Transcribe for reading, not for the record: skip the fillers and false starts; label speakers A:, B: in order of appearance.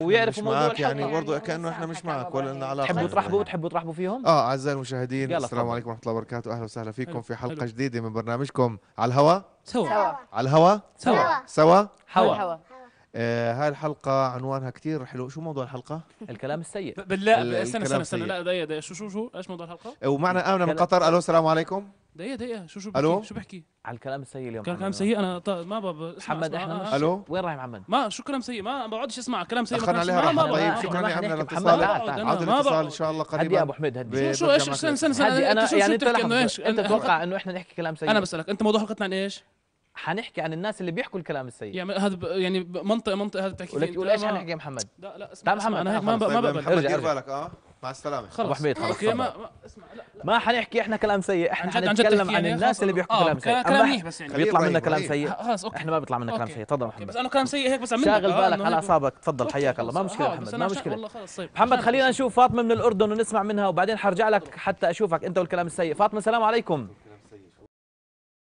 A: احنا
B: ويعرفوا
A: مش
B: موضوع
A: معك يعني
B: الحلقة.
A: برضه كأنه احنا مش معك ولا لنا علاقة
B: تحبوا ترحبوا فيهم؟
A: اعزائي المشاهدين،
B: يلا
A: السلام
B: تفضل.
A: عليكم ورحمة الله وبركاته، اهلا وسهلا فيكم
C: حلو.
A: في حلقة
C: حلو.
A: جديدة من برنامجكم على الهوا.
C: سوا
A: على الهوا سوا.
B: هوا.
A: هاي الحلقة عنوانها كتير حلو. شو موضوع الحلقة؟
B: الكلام السيء.
C: بالله استنى
A: الكلام
C: استنى
A: سيء.
C: لا دقيقة شو ايش موضوع الحلقة؟
A: ومعنا آمنة من قطر. الو السلام عليكم.
C: دقيقة شو
A: ألو؟
C: بحكي شو بحكي؟
B: على الكلام السيء اليوم.
C: كلام سيء انا ما
B: محمد احنا مش
A: الو
B: وين رايح محمد؟
C: ما شو كلام سيء ما بقعدش اسمع كلام سيء.
A: اخذنا عليها راحة. طيب شكرا يا آمنة
B: محمد
A: للاتصال.
B: تعال.
A: عودة الاتصال ان شاء الله
B: هدي يا
A: قريبا.
B: ابو حميد هدي.
C: شو ايش استنى
B: هدي انا
C: شو
B: يعني انت
C: بتحكي انه ايش؟
B: انت تتوقع انه احنا نحكي كلام سيء؟
C: انا بسألك انت موضوع حلقتنا عن ايش؟
B: حنحكي عن الناس اللي بيحكوا الكلام السيء.
C: يعني هذا يعني منطق هذا بتحكي
B: ولك
C: فيه
B: تقول ايش حنحكي يا محمد؟
C: لا اسمع
B: تعال محمد،
C: انا هيك ما
A: طيب
C: بقبل.
A: محمد دير
B: ارجع.
A: بالك. مع السلامة.
C: خلص
B: أبو حميد خلص
C: اوكي
B: تفضل.
C: اسمع
B: ما حنحكي احنا كلام سيء، احنا
C: عن جد
B: حنتكلم
C: تحكي
B: عن
C: يعني
B: الناس اللي بيحكوا كلام سيء.
C: كلام منيح بس يعني
B: بيطلع
A: خليه
B: منا
A: إبراهيم.
B: كلام سيء.
C: خلاص اوكي
B: احنا ما بيطلع منا كلام
C: أوكي.
B: سيء. تفضل
C: بس
B: محمد.
C: انا كلام سيء هيك بس عم
B: شاغل بالك على اعصابك. تفضل حياك الله. ما مشكله محمد ما مشكله.
C: والله خلص طيب
B: محمد خلينا نشوف فاطمه من الاردن ونسمع منها وبعدين حرجع لك حتى اشوفك انت والكلام السيء. فاطمه السلام عليكم.